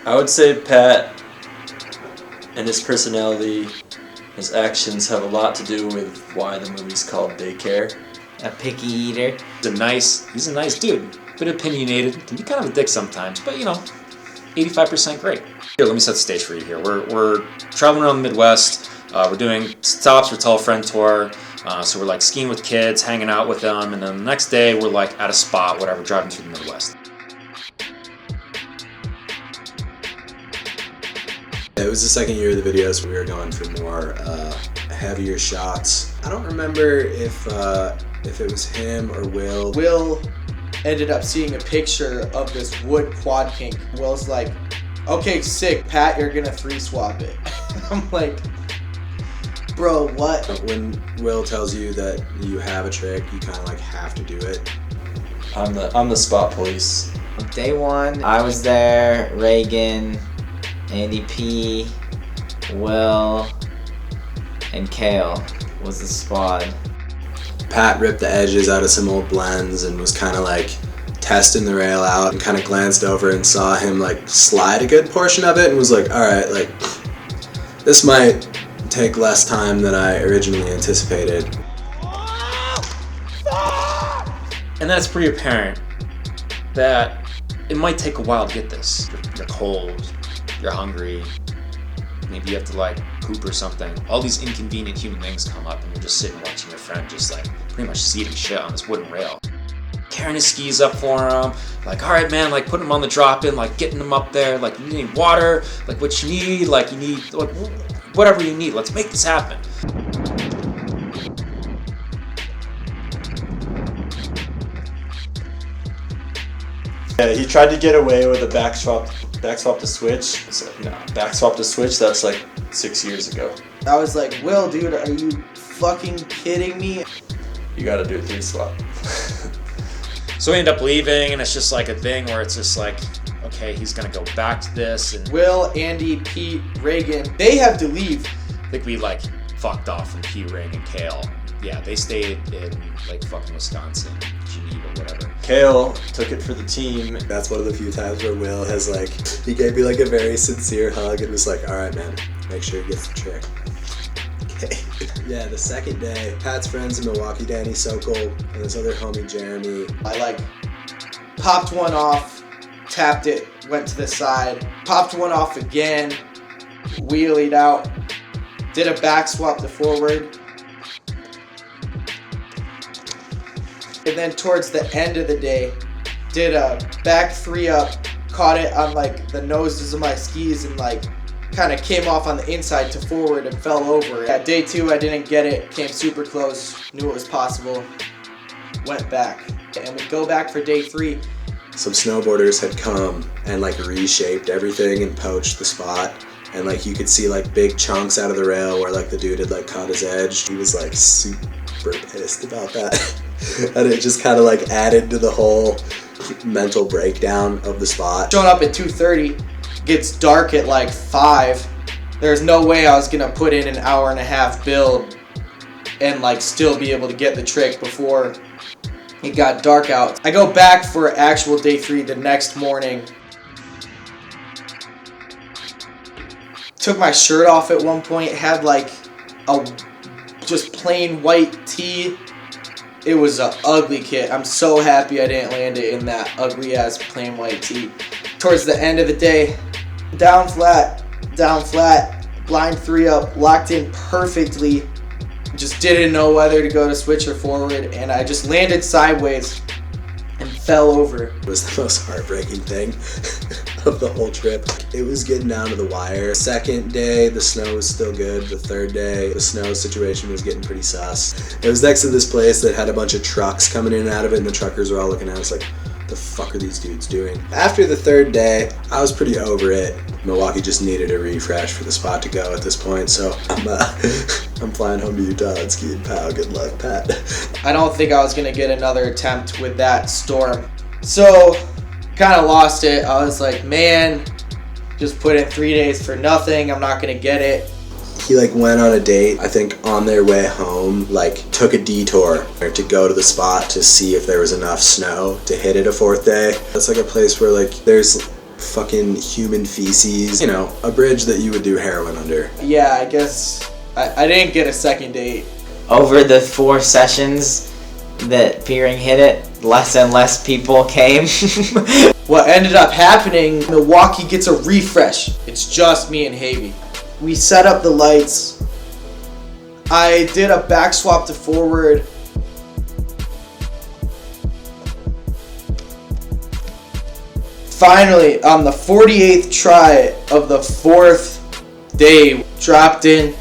I would say Pat and his personality, his actions have a lot to do with why the movie's called Daycare. A picky eater. He's a nice dude. Bit opinionated, can be kind of a dick sometimes, but 85% great. Here, let me set the stage for you here. We're traveling around the Midwest. We're doing stops for Tell a Friend tour. So we're like skiing with kids, hanging out with them, and then the next day we're like at a spot, whatever, driving through the Midwest. It was the second year of the videos. We were going for more heavier shots. I don't remember if it was him or Will. Will ended up seeing a picture of this wood quad kink. Will's like, okay, sick, Pat, you're gonna 3-swap it. I'm like, bro, what? When Will tells you that you have a trick, you kind of like have to do it. I'm the spot police. Day one, I was there. Reagan, Andy P, Will, and Kale was the squad. Pat ripped the edges out of some old blends and was kind of like testing the rail out, and kind of glanced over and saw him like slide a good portion of it and was like, all right, like this might take less time than I originally anticipated. And then it's pretty apparent that it might take a while to get this. You're cold, you're hungry, maybe you have to like poop or something. All these inconvenient human things come up and you're just sitting watching your friend just like pretty much seating shit on this wooden rail. Carrying his skis up for him, like, all right, man, like putting him on the drop-in, like getting him up there, like you need water, like what you need, like you need like, whatever you need, let's make this happen. Yeah, he tried to get away with a back swap to switch. So, no, back swap to switch, that's like 6 years ago. I was like, Will, dude, are you fucking kidding me? You gotta do a 3-swap. So we end up leaving, and it's just like a thing where it's just like, okay, he's gonna go back to this, and Will, Andy, Pete, Reagan, they have to leave. I think we like fucked off from Pete, Ring, and Kale. Yeah, they stayed in like fucking Wisconsin, Geneva, whatever. Kale took it for the team. That's one of the few times where Will has like, he gave me like a very sincere hug and was like, all right, man, make sure he gets the trick. Okay. Yeah, the second day, Pat's friends in Milwaukee, Danny Sokol, and this other homie, Jeremy. I like popped one off, tapped it, went to the side, popped one off again, wheelied out, did a back swap to forward. And then towards the end of the day, did a back 3-up, caught it on like the noses of my skis and like kind of came off on the inside to forward and fell over. At day 2, I didn't get it, came super close, knew it was possible, went back. And we go back for day 3. Some snowboarders had come and like reshaped everything and poached the spot. And like you could see like big chunks out of the rail where like the dude had like caught his edge. He was like super pissed about that. And it just kind of like added to the whole mental breakdown of the spot. Showing up at 2:30, gets dark at like 5. There's no way I was gonna put in an hour and a half build and like still be able to get the trick before it got dark out. I go back for actual day 3 the next morning. Took my shirt off at one point, had like a just plain white tee. It was an ugly kit. I'm so happy I didn't land it in that ugly ass plain white tee. Towards the end of the day, down flat, blind 3-up, locked in perfectly. Just didn't know whether to go to switch or forward, and I just landed sideways and fell over. It was the most heartbreaking thing of the whole trip. It was getting down to the wire. Second day, the snow was still good. The third day, the snow situation was getting pretty sus. It was next to this place that had a bunch of trucks coming in and out of it, and the truckers were all looking at us like, what the fuck are these dudes doing? After the third day, I was pretty over it. Milwaukee just needed a refresh for the spot to go at this point, so I'm flying home to Utah and skiing POW. Good luck, Pat. I don't think I was gonna get another attempt with that storm. So, kind of lost it. I was like, man, just put in 3 days for nothing. I'm not gonna get it. He like went on a date, I think on their way home, like took a detour to go to the spot to see if there was enough snow to hit it a 4th day. That's like a place where like there's fucking human feces. You know, a bridge that you would do heroin under. Yeah, I guess I didn't get a second date. Over the 4 sessions that Peering hit it, less and less people came. What ended up happening, Milwaukee gets a refresh. It's just me and Havy. We set up the lights. I did a back swap to forward. Finally, on the 48th try of the 4th day, dropped in,